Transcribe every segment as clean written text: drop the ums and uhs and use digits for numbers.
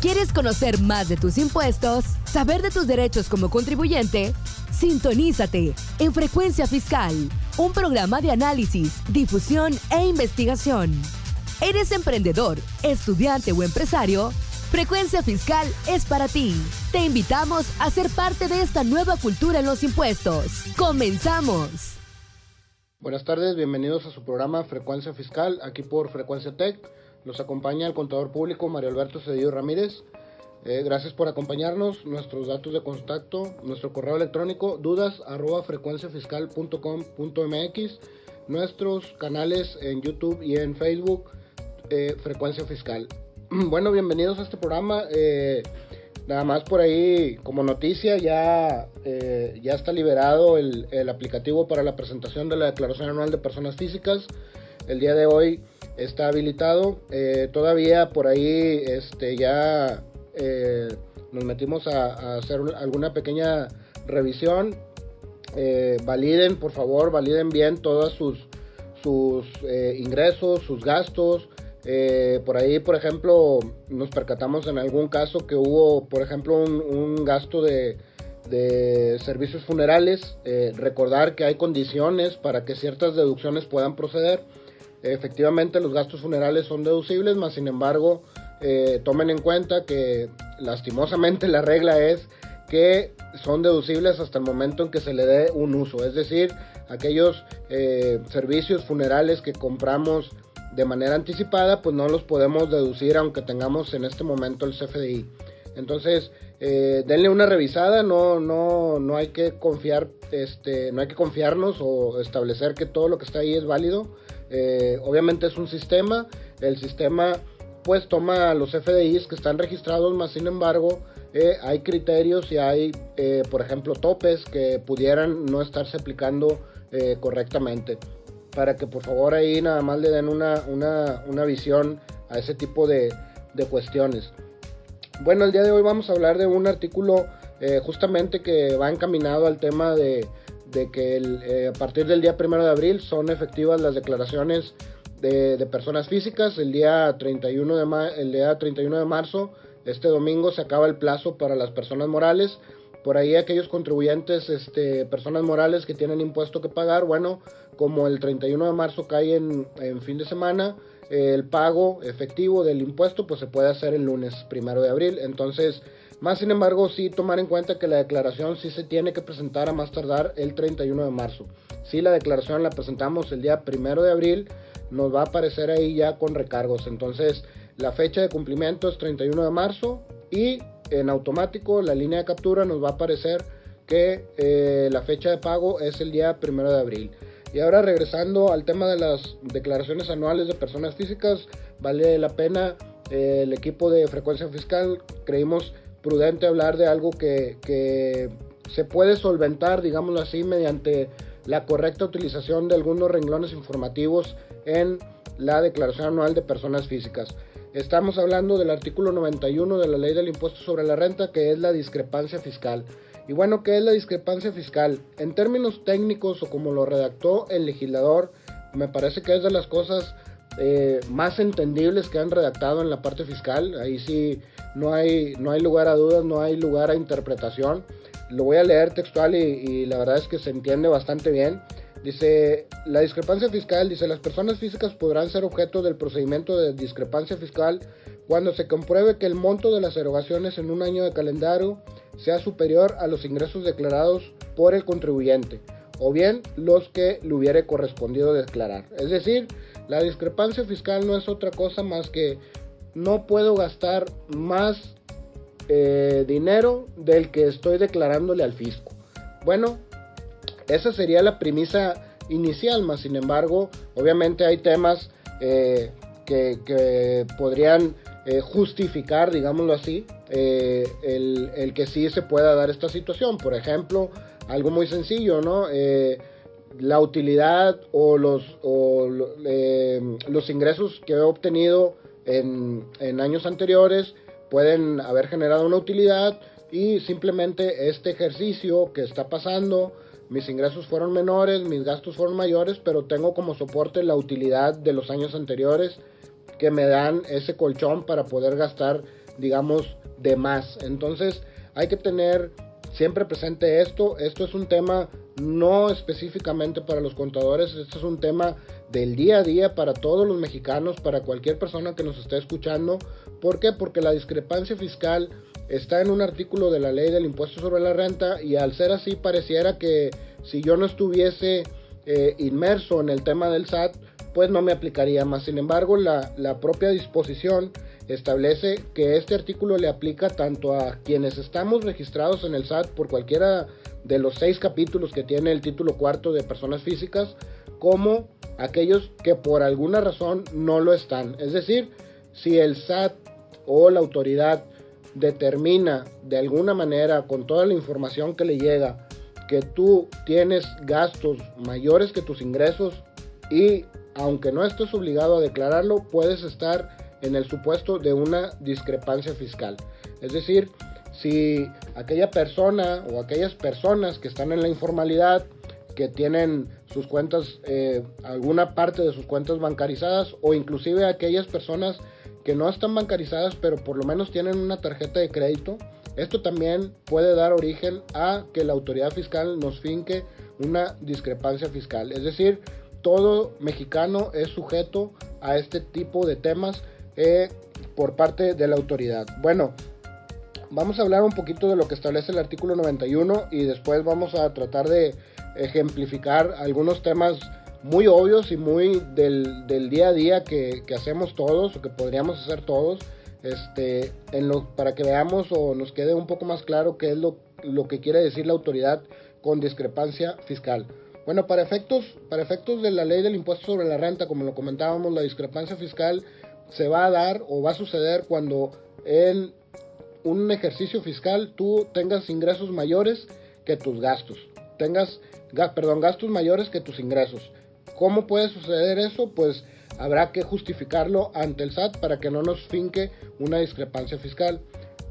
¿Quieres conocer más de tus impuestos? ¿Saber de tus derechos como contribuyente? Sintonízate en Frecuencia Fiscal, un programa de análisis, difusión e investigación. ¿Eres emprendedor, estudiante o empresario? Frecuencia Fiscal es para ti. Te invitamos a ser parte de esta nueva cultura en los impuestos. ¡Comenzamos! Buenas tardes, bienvenidos a su programa Frecuencia Fiscal, aquí por Frecuencia Tech. Los acompaña el contador público Mario Alberto Cedillo Ramírez. Gracias por acompañarnos. Nuestros datos de contacto, nuestro correo electrónico dudas@frecuenciafiscal.com.mx, nuestros canales en YouTube y en Facebook, Frecuencia Fiscal. Bueno, bienvenidos a este programa. Nada más por ahí, como noticia, ya está liberado el aplicativo para la presentación de la declaración anual de personas físicas. El día de hoy está habilitado. Todavía por ahí nos metimos a hacer alguna pequeña revisión. Validen, por favor, validen bien todos sus ingresos, sus gastos. Por ahí, por ejemplo, nos percatamos en algún caso que hubo, por ejemplo, un gasto de servicios funerales. Recordar que hay condiciones para que ciertas deducciones puedan proceder. Efectivamente, los gastos funerales son deducibles, mas sin embargo, tomen en cuenta que lastimosamente la regla es que son deducibles hasta el momento en que se le dé un uso. Es decir, aquellos servicios funerales que compramos de manera anticipada, pues no los podemos deducir aunque tengamos en este momento el CFDI. Entonces, denle una revisada, no hay que confiar, no hay que confiarnos o establecer que todo lo que está ahí es válido. Obviamente es un sistema, el sistema pues toma los FDIs que están registrados, más sin embargo hay criterios y hay por ejemplo topes que pudieran no estarse aplicando correctamente, para que por favor ahí nada más le den una visión a ese tipo de cuestiones. Bueno, el día de hoy vamos a hablar de un artículo justamente que va encaminado al tema de que a partir del día 1 de abril son efectivas las declaraciones de personas físicas. El día 31 de marzo, este domingo, se acaba el plazo para las personas morales. Por ahí aquellos contribuyentes, personas morales que tienen impuesto que pagar, bueno, como el 31 de marzo cae en fin de semana, el pago efectivo del impuesto pues se puede hacer el lunes 1 de abril. Entonces, más sin embargo, sí tomar en cuenta que la declaración sí se tiene que presentar a más tardar el 31 de marzo. Si la declaración la presentamos el día 1 de abril, nos va a aparecer ahí ya con recargos. Entonces, la fecha de cumplimiento es 31 de marzo y en automático la línea de captura nos va a aparecer que la fecha de pago es el día 1 de abril. Y ahora, regresando al tema de las declaraciones anuales de personas físicas, vale la pena, el equipo de Frecuencia Fiscal creímos prudente hablar de algo que se puede solventar, digámoslo así, mediante la correcta utilización de algunos renglones informativos en la declaración anual de personas físicas. Estamos hablando del artículo 91 de la Ley del Impuesto sobre la Renta, que es la discrepancia fiscal. Y bueno, ¿qué es la discrepancia fiscal? En términos técnicos, o como lo redactó el legislador, me parece que es de las cosas más entendibles que han redactado en la parte fiscal. Ahí sí no hay lugar a dudas, no hay lugar a interpretación. Lo voy a leer textual y la verdad es que se entiende bastante bien. Dice, la discrepancia fiscal, dice, las personas físicas podrán ser objeto del procedimiento de discrepancia fiscal cuando se compruebe que el monto de las erogaciones en un año de calendario sea superior a los ingresos declarados por el contribuyente, o bien los que le hubiere correspondido declarar. Es decir, la discrepancia fiscal no es otra cosa más que no puedo gastar más dinero del que estoy declarándole al fisco. Bueno, esa sería la premisa inicial, más sin embargo, obviamente hay temas que podrían justificar, digámoslo así, el que sí se pueda dar esta situación. Por ejemplo, algo muy sencillo, ¿no? La utilidad o los ingresos que he obtenido en años anteriores pueden haber generado una utilidad y simplemente este ejercicio que está pasando, mis ingresos fueron menores, mis gastos fueron mayores, pero tengo como soporte la utilidad de los años anteriores que me dan ese colchón para poder gastar, digamos, de más. Entonces hay que tener siempre presente esto. Esto es un tema no específicamente para los contadores, esto es un tema del día a día para todos los mexicanos, para cualquier persona que nos esté escuchando. ¿Por qué? Porque la discrepancia fiscal está en un artículo de la ley del impuesto sobre la renta, y al ser así pareciera que si yo no estuviese inmerso en el tema del SAT, pues no me aplicaría más. Sin embargo, la propia disposición establece que este artículo le aplica tanto a quienes estamos registrados en el SAT por cualquiera de los 6 capítulos que tiene el título cuarto de personas físicas, como aquellos que por alguna razón no lo están. Es decir, si el SAT o la autoridad determina de alguna manera, con toda la información que le llega, que tú tienes gastos mayores que tus ingresos, y aunque no estés obligado a declararlo, puedes estar en el supuesto de una discrepancia fiscal. Es decir, si aquella persona o aquellas personas que están en la informalidad, que tienen sus cuentas, alguna parte de sus cuentas bancarizadas, o inclusive aquellas personas que no están bancarizadas pero por lo menos tienen una tarjeta de crédito, esto también puede dar origen a que la autoridad fiscal nos finque una discrepancia fiscal. Es decir, todo mexicano es sujeto a este tipo de temas por parte de la autoridad. Bueno, vamos a hablar un poquito de lo que establece el artículo 91 y después vamos a tratar de ejemplificar algunos temas muy obvios y muy del día a día que hacemos todos, o que podríamos hacer todos, para que veamos o nos quede un poco más claro qué es lo que quiere decir la autoridad con discrepancia fiscal. Bueno, para efectos de la ley del impuesto sobre la renta, como lo comentábamos, la discrepancia fiscal se va a dar o va a suceder cuando en un ejercicio fiscal tú tengas ingresos mayores que tus gastos, gastos mayores que tus ingresos. ¿Cómo puede suceder eso? Pues habrá que justificarlo ante el SAT para que no nos finque una discrepancia fiscal.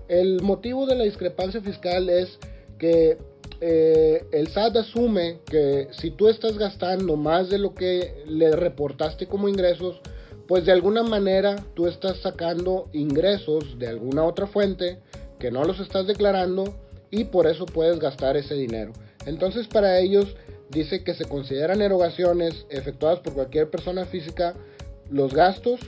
El motivo de la discrepancia fiscal es que el SAT asume que si tú estás gastando más de lo que le reportaste como ingresos, pues de alguna manera tú estás sacando ingresos de alguna otra fuente que no los estás declarando, y por eso puedes gastar ese dinero. Entonces, para ellos dice que se consideran erogaciones efectuadas por cualquier persona física los gastos,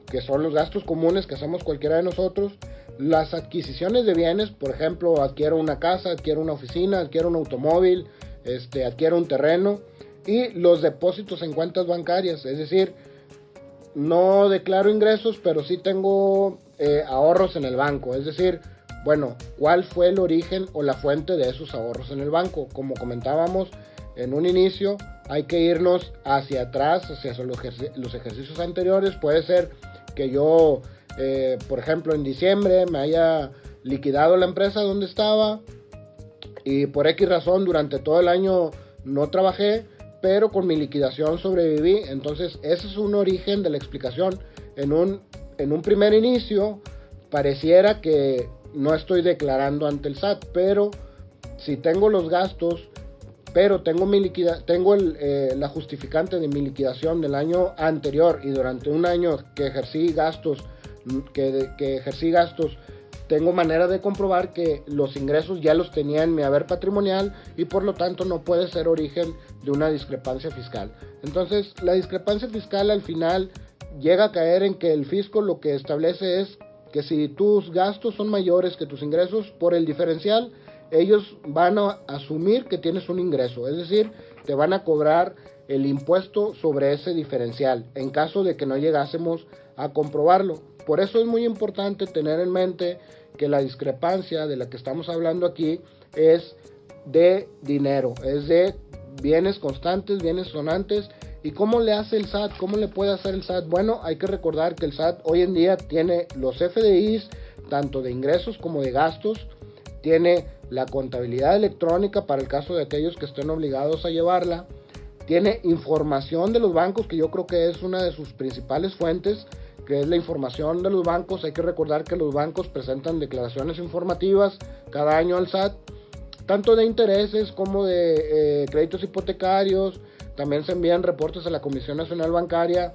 que son los gastos comunes que hacemos cualquiera de nosotros, las adquisiciones de bienes, por ejemplo, adquiero una casa, adquiero una oficina, adquiero un automóvil, adquiero un terreno, y los depósitos en cuentas bancarias. Es decir, no declaro ingresos, pero sí tengo ahorros en el banco. Es decir, bueno, ¿cuál fue el origen o la fuente de esos ahorros en el banco? Como comentábamos en un inicio, hay que irnos hacia atrás, hacia los ejercicios anteriores. Puede ser que yo, por ejemplo, en diciembre me haya liquidado la empresa donde estaba y por X razón durante todo el año no trabajé, pero con mi liquidación sobreviví. Entonces ese es un origen de la explicación. En un primer inicio pareciera que no estoy declarando ante el SAT, pero si tengo los gastos, pero tengo la justificante de mi liquidación del año anterior, y durante un año que ejercí gastos, tengo manera de comprobar que los ingresos ya los tenía en mi haber patrimonial, y por lo tanto no puede ser origen de una discrepancia fiscal. Entonces, la discrepancia fiscal al final llega a caer en que el fisco lo que establece es que si tus gastos son mayores que tus ingresos, por el diferencial, ellos van a asumir que tienes un ingreso, es decir, te van a cobrar el impuesto sobre ese diferencial, en caso de que no llegásemos a comprobarlo. Por eso es muy importante tener en mente que la discrepancia de la que estamos hablando aquí es de dinero, es de bienes constantes, bienes sonantes. ¿Y cómo le hace el SAT? ¿Cómo le puede hacer el SAT? Bueno, hay que recordar que el SAT hoy en día tiene los FDIs, tanto de ingresos como de gastos, tiene la contabilidad electrónica para el caso de aquellos que estén obligados a llevarla, tiene información de los bancos, que yo creo que es una de sus principales fuentes, que es la información de los bancos. Hay que recordar que los bancos presentan declaraciones informativas cada año al SAT, tanto de intereses como de créditos hipotecarios. También se envían reportes a la Comisión Nacional Bancaria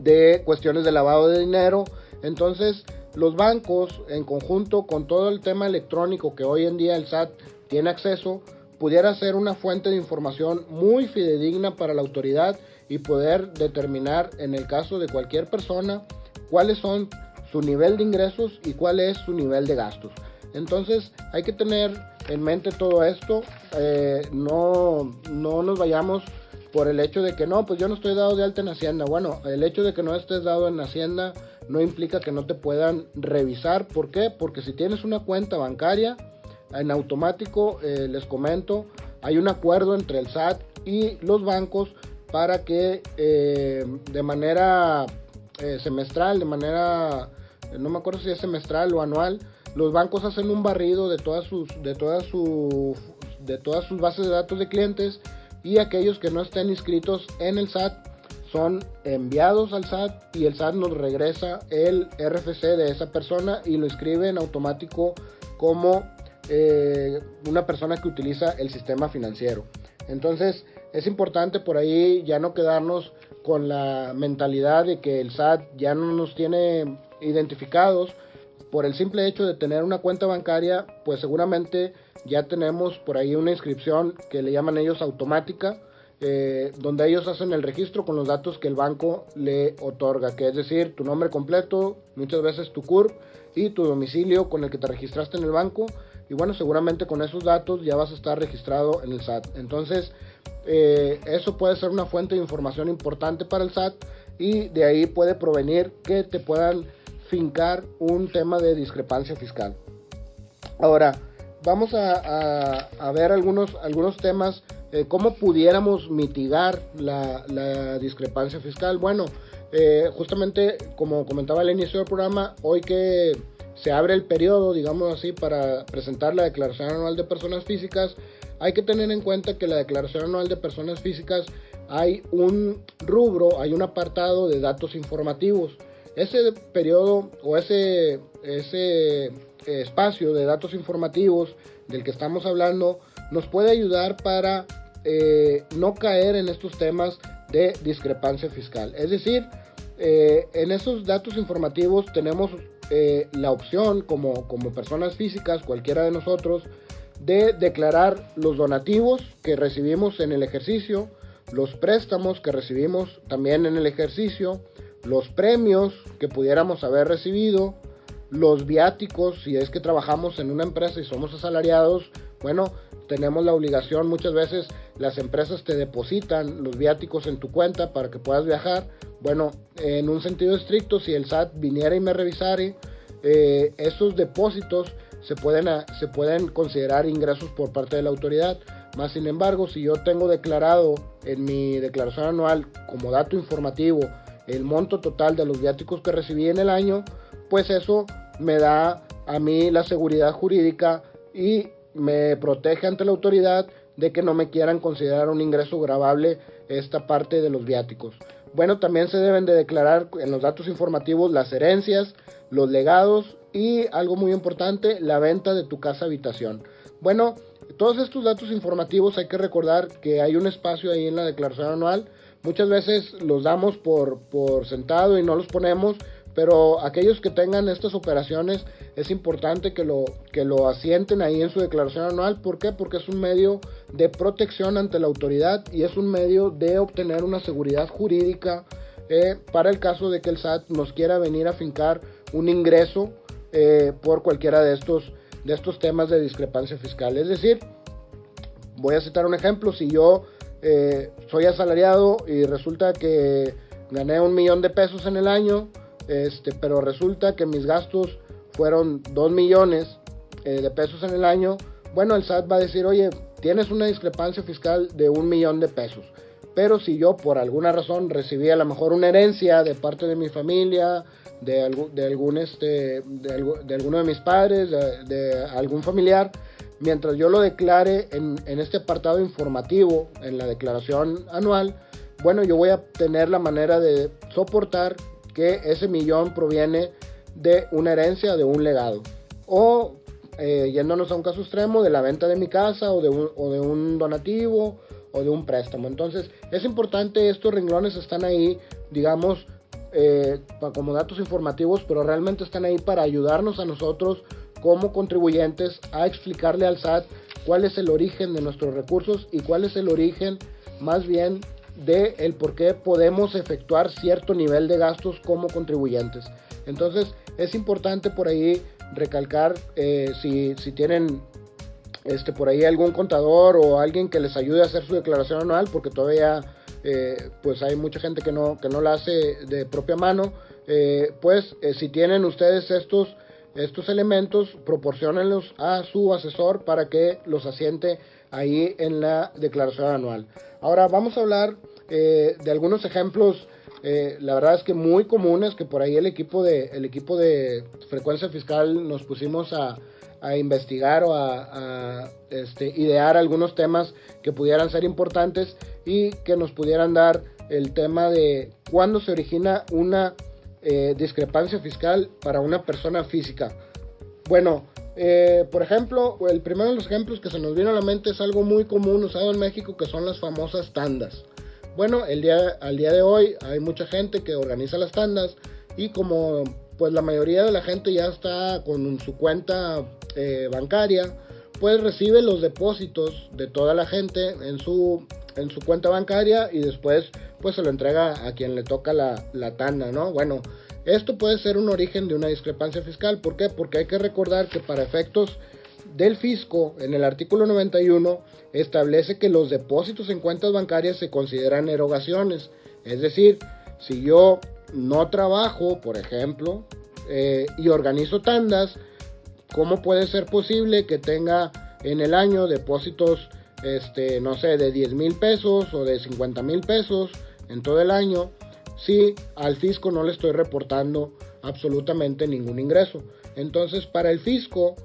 de cuestiones de lavado de dinero. Entonces, los bancos, en conjunto con todo el tema electrónico que hoy en día el SAT tiene acceso, pudiera ser una fuente de información muy fidedigna para la autoridad y poder determinar, en el caso de cualquier persona, cuáles son su nivel de ingresos y cuál es su nivel de gastos. Entonces hay que tener en mente todo esto. No nos vayamos por el hecho de que no, pues yo no estoy dado de alta en Hacienda. Bueno, el hecho de que no estés dado en Hacienda no implica que no te puedan revisar. ¿Por qué? Porque si tienes una cuenta bancaria, en automático, les comento, hay un acuerdo entre el SAT y los bancos para que de manera semestral, no me acuerdo si es semestral o anual, los bancos hacen un barrido de todas sus bases de datos de clientes, y aquellos que no estén inscritos en el SAT son enviados al SAT y el SAT nos regresa el RFC de esa persona y lo inscribe en automático como una persona que utiliza el sistema financiero. Entonces es importante por ahí ya no quedarnos con la mentalidad de que el SAT ya no nos tiene identificados por el simple hecho de tener una cuenta bancaria. Pues seguramente ya tenemos por ahí una inscripción que le llaman ellos automática, donde ellos hacen el registro con los datos que el banco le otorga, que es decir, tu nombre completo, muchas veces tu CURP y tu domicilio con el que te registraste en el banco. Y bueno, seguramente con esos datos ya vas a estar registrado en el SAT. Entonces eso puede ser una fuente de información importante para el SAT, y de ahí puede provenir que te puedan fincar un tema de discrepancia fiscal. Ahora vamos a ver algunos temas, cómo pudiéramos mitigar la discrepancia fiscal. Bueno, justamente como comentaba al inicio del programa, hoy que se abre el periodo, digamos así, para presentar la declaración anual de personas físicas, hay que tener en cuenta que la declaración anual de personas físicas hay un rubro, hay un apartado de datos informativos. Ese periodo o ese espacio de datos informativos del que estamos hablando nos puede ayudar para no caer en estos temas de discrepancia fiscal. Es decir, en esos datos informativos tenemos la opción como personas físicas, cualquiera de nosotros, de declarar los donativos que recibimos en el ejercicio, los préstamos que recibimos también en el ejercicio, los premios que pudiéramos haber recibido, los viáticos, si es que trabajamos en una empresa y somos asalariados. Bueno, tenemos la obligación, muchas veces las empresas te depositan los viáticos en tu cuenta para que puedas viajar. Bueno, en un sentido estricto, si el SAT viniera y me revisara, esos depósitos se pueden considerar ingresos por parte de la autoridad. Más sin embargo, si yo tengo declarado en mi declaración anual como dato informativo el monto total de los viáticos que recibí en el año, pues eso me da a mí la seguridad jurídica y me protege ante la autoridad de que no me quieran considerar un ingreso gravable esta parte de los viáticos. Bueno, también se deben de declarar en los datos informativos las herencias, los legados y, algo muy importante, la venta de tu casa habitación. Bueno, todos estos datos informativos hay que recordar que hay un espacio ahí en la declaración anual. Muchas veces los damos por sentado y no los ponemos, pero aquellos que tengan estas operaciones es importante que lo asienten ahí en su declaración anual. ¿Por qué? Porque es un medio de protección ante la autoridad y es un medio de obtener una seguridad jurídica para el caso de que el SAT nos quiera venir a fincar un ingreso por cualquiera de estos temas de discrepancia fiscal. Es decir, voy a citar un ejemplo. Si yo soy asalariado y resulta que gané $1,000,000 de pesos en el año, pero resulta que mis gastos fueron 2 millones de pesos en el año. Bueno, el SAT va a decir, oye, tienes una discrepancia fiscal de 1,000,000 de pesos. Pero si yo por alguna razón recibí a lo mejor una herencia de parte de mi familia, de alguno de mis padres, de algún familiar, mientras yo lo declare en este apartado informativo, en la declaración anual, bueno, yo voy a tener la manera de soportar que ese millón proviene de una herencia, de un legado, o yéndonos a un caso extremo, de la venta de mi casa, o de un donativo, o de un préstamo. Entonces es importante, estos renglones están ahí, digamos, como datos informativos, pero realmente están ahí para ayudarnos a nosotros como contribuyentes a explicarle al SAT cuál es el origen de nuestros recursos y cuál es el origen más bien de el por qué podemos efectuar cierto nivel de gastos como contribuyentes. Entonces es importante por ahí recalcar, si tienen por ahí algún contador o alguien que les ayude a hacer su declaración anual, porque todavía pues hay mucha gente que no la hace de propia mano, si tienen ustedes estos elementos, proporciónenlos a su asesor para que los asiente ahí en la declaración anual. Ahora vamos a hablar de algunos ejemplos, la verdad es que muy comunes, que por ahí el equipo de frecuencia fiscal nos pusimos a investigar o a idear algunos temas que pudieran ser importantes y que nos pudieran dar el tema de cuándo se origina una discrepancia fiscal para una persona física. Bueno, por ejemplo, el primero de los ejemplos que se nos viene a la mente es algo muy común usado en México, que son las famosas tandas. Bueno, al día de hoy hay mucha gente que organiza las tandas, y como pues la mayoría de la gente ya está con su cuenta bancaria, pues recibe los depósitos de toda la gente en su cuenta bancaria, y después pues se lo entrega a quien le toca la tanda, ¿no? Bueno, esto puede ser un origen de una discrepancia fiscal. ¿Por qué? Porque hay que recordar que para efectos del fisco, en el artículo 91, establece que los depósitos en cuentas bancarias se consideran erogaciones. Es decir, si yo no trabajo, por ejemplo, y organizo tandas, ¿cómo puede ser posible que tenga en el año depósitos, no sé, de 10,000 pesos o de 50,000 pesos en todo el año, si al fisco no le estoy reportando absolutamente ningún ingreso? Entonces, para el fisco,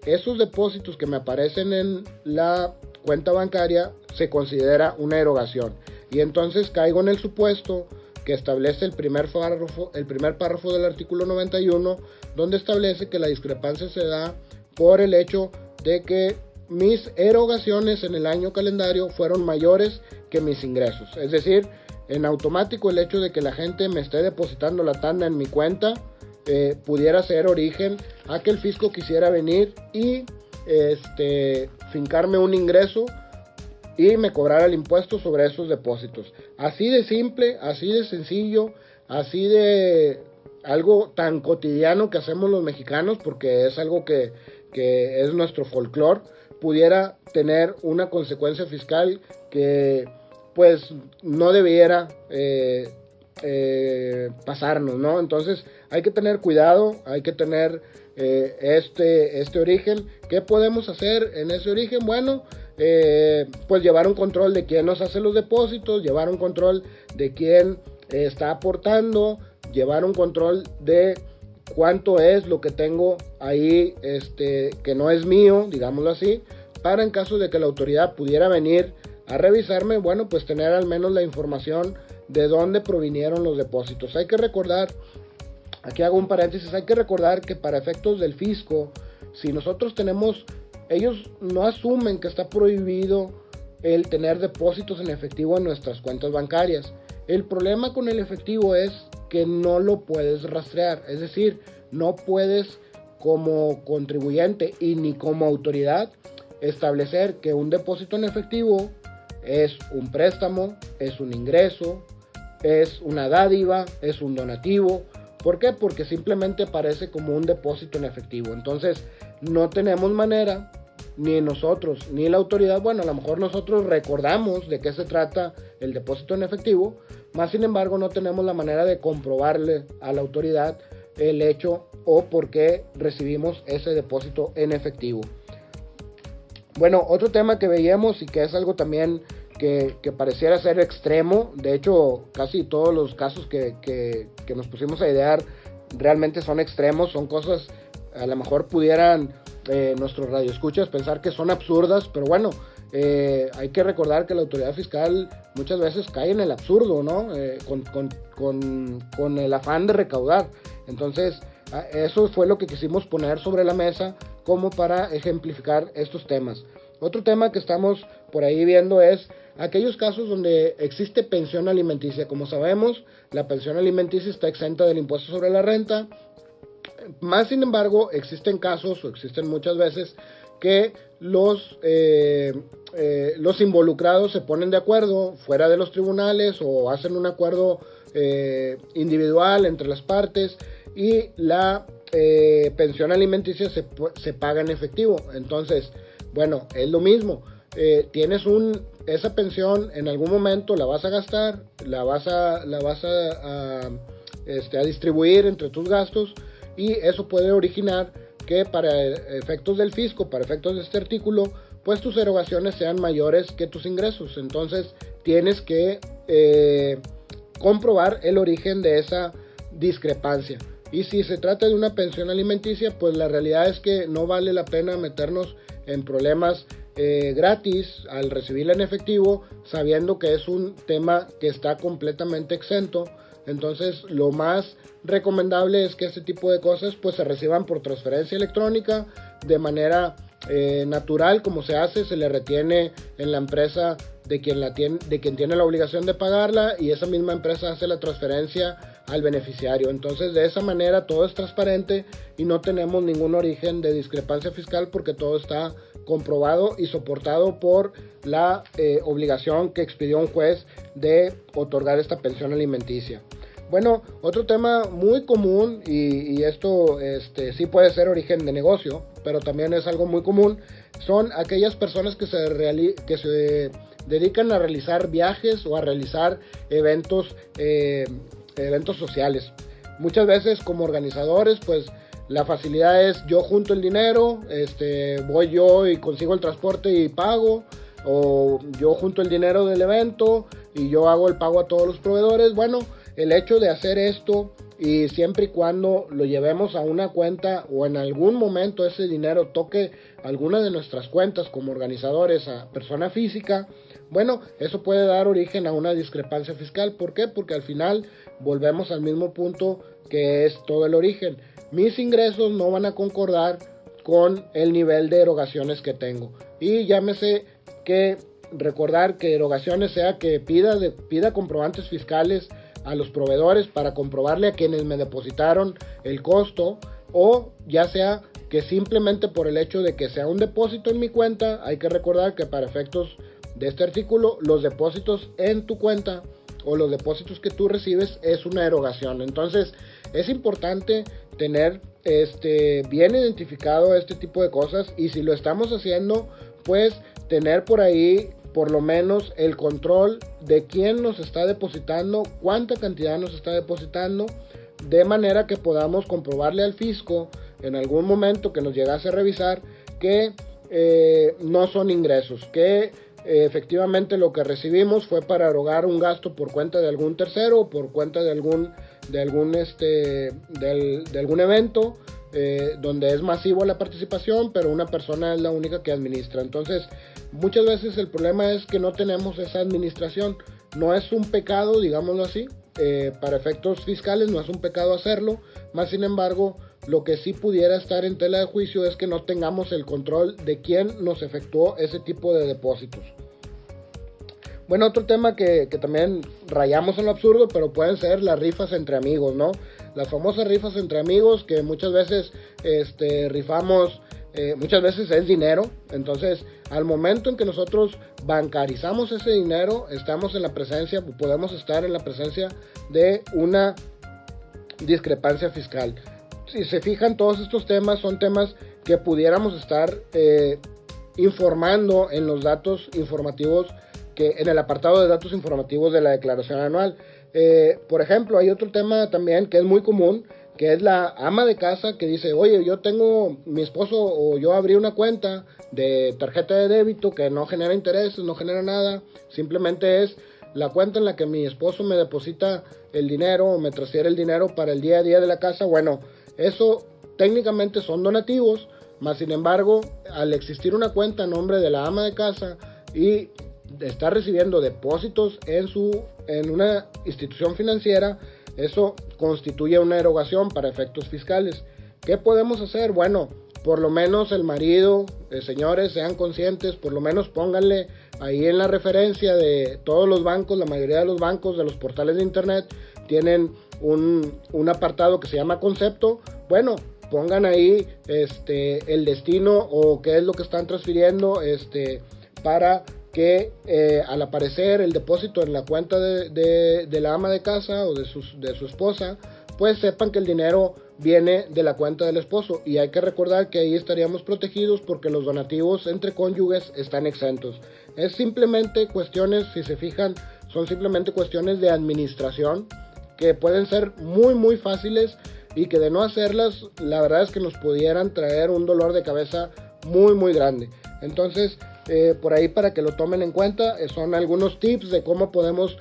esos depósitos que me aparecen en la cuenta bancaria se considera una erogación, y entonces caigo en el supuesto que establece el primer párrafo del artículo 91, donde establece que la discrepancia se da por el hecho de que mis erogaciones en el año calendario fueron mayores que mis ingresos. Es decir, en automático el hecho de que la gente me esté depositando la tanda en mi cuenta pudiera ser origen a que el fisco quisiera venir y fincarme un ingreso y me cobrara el impuesto sobre esos depósitos. Así de simple, así de sencillo, así de algo tan cotidiano que hacemos los mexicanos, porque es algo que es nuestro folclore, pudiera tener una consecuencia fiscal que pues no debiera pasarnos, ¿no? Entonces hay que tener cuidado, hay que tener este origen. ¿Qué podemos hacer en ese origen? Bueno, pues llevar un control de quién nos hace los depósitos, llevar un control de quién está aportando, llevar un control de cuánto es lo que tengo ahí que no es mío, digámoslo así, para en caso de que la autoridad pudiera venir a revisarme, bueno, pues tener al menos la información de dónde provinieron los depósitos. Hay que recordar, aquí hago un paréntesis, hay que recordar que para efectos del fisco, si nosotros tenemos, ellos no asumen que está prohibido el tener depósitos en efectivo en nuestras cuentas bancarias. El problema con el efectivo es que no lo puedes rastrear, es decir, no puedes como contribuyente y ni como autoridad establecer que un depósito en efectivo es un préstamo, es un ingreso, es una dádiva, es un donativo. ¿Por qué? Porque simplemente aparece como un depósito en efectivo. Entonces no tenemos manera, ni nosotros ni la autoridad, bueno, a lo mejor nosotros recordamos de qué se trata el depósito en efectivo, más sin embargo no tenemos la manera de comprobarle a la autoridad el hecho o por qué recibimos ese depósito en efectivo. Bueno, otro tema que veíamos y que es algo también que pareciera ser extremo, de hecho casi todos los casos que nos pusimos a idear realmente son extremos, son cosas a lo mejor pudieran nuestros radioescuchas pensar que son absurdas, pero bueno, hay que recordar que la autoridad fiscal muchas veces cae en el absurdo, ¿no? Con el afán de recaudar. Entonces eso fue lo que quisimos poner sobre la mesa como para ejemplificar estos temas. Otro tema que estamos por ahí viendo es aquellos casos donde existe pensión alimenticia. Como sabemos, la pensión alimenticia está exenta del impuesto sobre la renta. Más sin embargo, existen casos o existen muchas veces que los involucrados se ponen de acuerdo fuera de los tribunales o hacen un acuerdo individual entre las partes y la pensión alimenticia se paga en efectivo. Entonces, bueno, es lo mismo. Tienes esa pensión, en algún momento la vas a gastar, la vas a distribuir entre tus gastos, y eso puede originar que para efectos del fisco, para efectos de este artículo, pues tus erogaciones sean mayores que tus ingresos. Entonces tienes que comprobar el origen de esa discrepancia. Y si se trata de una pensión alimenticia, pues la realidad es que no vale la pena meternos en problemas gratis al recibirla en efectivo, sabiendo que es un tema que está completamente exento. Entonces lo más recomendable es que este tipo de cosas pues se reciban por transferencia electrónica de manera natural, como se hace, se le retiene en la empresa de quien tiene la obligación de pagarla, y esa misma empresa hace la transferencia al beneficiario. Entonces de esa manera todo es transparente y no tenemos ningún origen de discrepancia fiscal, porque todo está comprobado y soportado por la obligación que expidió un juez de otorgar esta pensión alimenticia. Bueno, otro tema muy común, y esto sí puede ser origen de negocio, pero también es algo muy común, son aquellas personas que se dedican a realizar viajes o a realizar eventos sociales. Muchas veces como organizadores, pues la facilidad es: yo junto el dinero, voy yo y consigo el transporte y pago, o yo junto el dinero del evento y yo hago el pago a todos los proveedores. Bueno, el hecho de hacer esto, y siempre y cuando lo llevemos a una cuenta o en algún momento ese dinero toque alguna de nuestras cuentas como organizadores a persona física, bueno, eso puede dar origen a una discrepancia fiscal. ¿Por qué? Porque al final volvemos al mismo punto, que es todo el origen. Mis ingresos no van a concordar con el nivel de erogaciones que tengo. Y llámese que recordar que erogaciones sea que pida comprobantes fiscales a los proveedores para comprobarle a quienes me depositaron el costo, o ya sea que simplemente por el hecho de que sea un depósito en mi cuenta. Hay que recordar que para efectos de este artículo, los depósitos en tu cuenta o los depósitos que tú recibes es una erogación. Entonces es importante tener bien identificado este tipo de cosas, y si lo estamos haciendo, pues tener por ahí por lo menos el control de quién nos está depositando, cuánta cantidad nos está depositando, de manera que podamos comprobarle al fisco en algún momento que nos llegase a revisar que no son ingresos, que efectivamente lo que recibimos fue para erogar un gasto por cuenta de algún tercero o por cuenta de algún evento donde es masivo la participación, pero una persona es la única que administra. Entonces muchas veces el problema es que no tenemos esa administración. No es un pecado, digámoslo así, para efectos fiscales no es un pecado hacerlo, más sin embargo lo que sí pudiera estar en tela de juicio es que no tengamos el control de quién nos efectuó ese tipo de depósitos. Bueno, otro tema que también rayamos en lo absurdo, pero pueden ser las rifas entre amigos, ¿no? Las famosas rifas entre amigos, que muchas veces rifamos, muchas veces es dinero. Entonces, al momento en que nosotros bancarizamos ese dinero, podemos estar en la presencia de una discrepancia fiscal. Si se fijan, todos estos temas son temas que pudiéramos estar informando en los datos informativos, en el apartado de datos informativos de la declaración anual. Por ejemplo, hay otro tema también que es muy común, que es la ama de casa que dice: oye, mi esposo o yo abrí una cuenta de tarjeta de débito que no genera intereses, no genera nada, simplemente es la cuenta en la que mi esposo me deposita el dinero o me transfiere el dinero para el día a día de la casa. Bueno, eso técnicamente son donativos, mas sin embargo, al existir una cuenta a nombre de la ama de casa y está recibiendo depósitos en una institución financiera, eso constituye una erogación para efectos fiscales. ¿Qué podemos hacer? Bueno, por lo menos el marido, señores, sean conscientes, por lo menos pónganle ahí en la referencia de todos los bancos, la mayoría de los bancos, de los portales de internet, tienen un apartado que se llama concepto. Bueno, pongan ahí el destino o qué es lo que están transfiriendo para que al aparecer el depósito en la cuenta de la ama de casa o de su esposa, pues sepan que el dinero viene de la cuenta del esposo. Y hay que recordar que ahí estaríamos protegidos porque los donativos entre cónyuges están exentos. Es simplemente cuestiones, si se fijan, son simplemente cuestiones de administración que pueden ser muy muy fáciles y que de no hacerlas, la verdad es que nos pudieran traer un dolor de cabeza muy muy grande. Entonces, por ahí, para que lo tomen en cuenta, son algunos tips de cómo podemos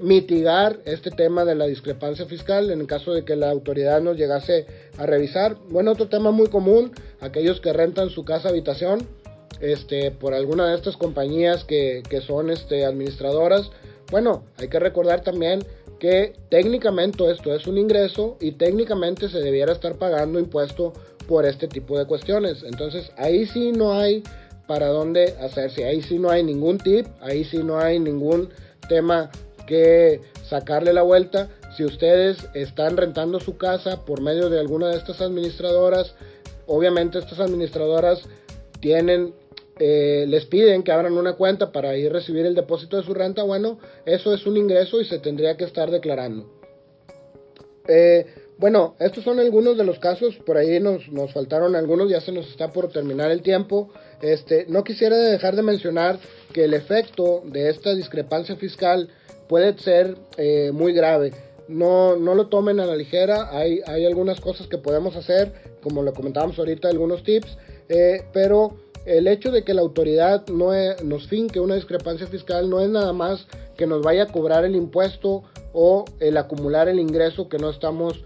mitigar este tema de la discrepancia fiscal en el caso de que la autoridad nos llegase a revisar. Bueno, otro tema muy común, aquellos que rentan su casa habitación por alguna de estas compañías que son administradoras. Bueno, hay que recordar también que técnicamente esto es un ingreso y técnicamente se debiera estar pagando impuesto por este tipo de cuestiones. Entonces ahí sí no hay para dónde hacerse, ahí sí no hay ningún tip, ahí sí no hay ningún tema que sacarle la vuelta. Si ustedes están rentando su casa por medio de alguna de estas administradoras, obviamente estas administradoras les piden que abran una cuenta para ir a recibir el depósito de su renta. Bueno, eso es un ingreso y se tendría que estar declarando. Bueno, estos son algunos de los casos, por ahí nos faltaron algunos, ya se nos está por terminar el tiempo. No quisiera dejar de mencionar que el efecto de esta discrepancia fiscal puede ser muy grave. No lo tomen a la ligera, hay algunas cosas que podemos hacer, como lo comentábamos ahorita, algunos tips, pero el hecho de que la autoridad nos finque una discrepancia fiscal no es nada más que nos vaya a cobrar el impuesto o el acumular el ingreso que no estamos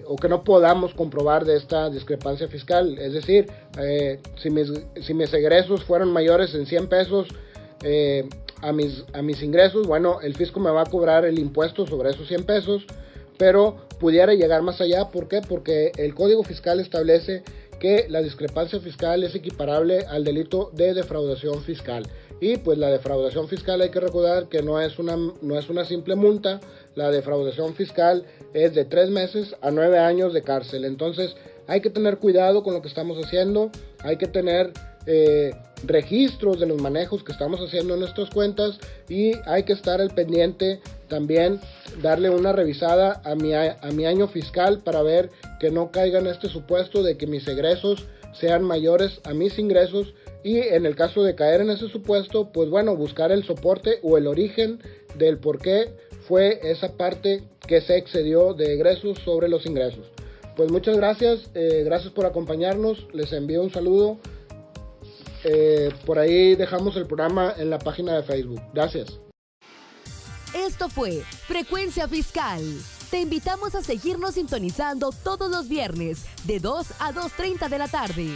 o que no podamos comprobar de esta discrepancia fiscal. Es decir, si mis egresos fueron mayores en 100 pesos a mis ingresos, bueno, el fisco me va a cobrar el impuesto sobre esos 100 pesos, pero pudiera llegar más allá. ¿Por qué? Porque el Código Fiscal establece que la discrepancia fiscal es equiparable al delito de defraudación fiscal. Y pues la defraudación fiscal, hay que recordar que no es una simple multa. La defraudación fiscal es de 3 meses a 9 años de cárcel. Entonces hay que tener cuidado con lo que estamos haciendo, hay que tener registros de los manejos que estamos haciendo en nuestras cuentas y hay que estar al pendiente también, darle una revisada a mi año fiscal para ver que no caiga en este supuesto de que mis egresos sean mayores a mis ingresos, y en el caso de caer en ese supuesto, pues bueno, buscar el soporte o el origen del por qué fue esa parte que se excedió de egresos sobre los ingresos. Pues muchas gracias, gracias por acompañarnos, les envío un saludo. Por ahí dejamos el programa en la página de Facebook. Gracias. Esto fue Frecuencia Fiscal. Te invitamos a seguirnos sintonizando todos los viernes de 2 a 2:30 de la tarde.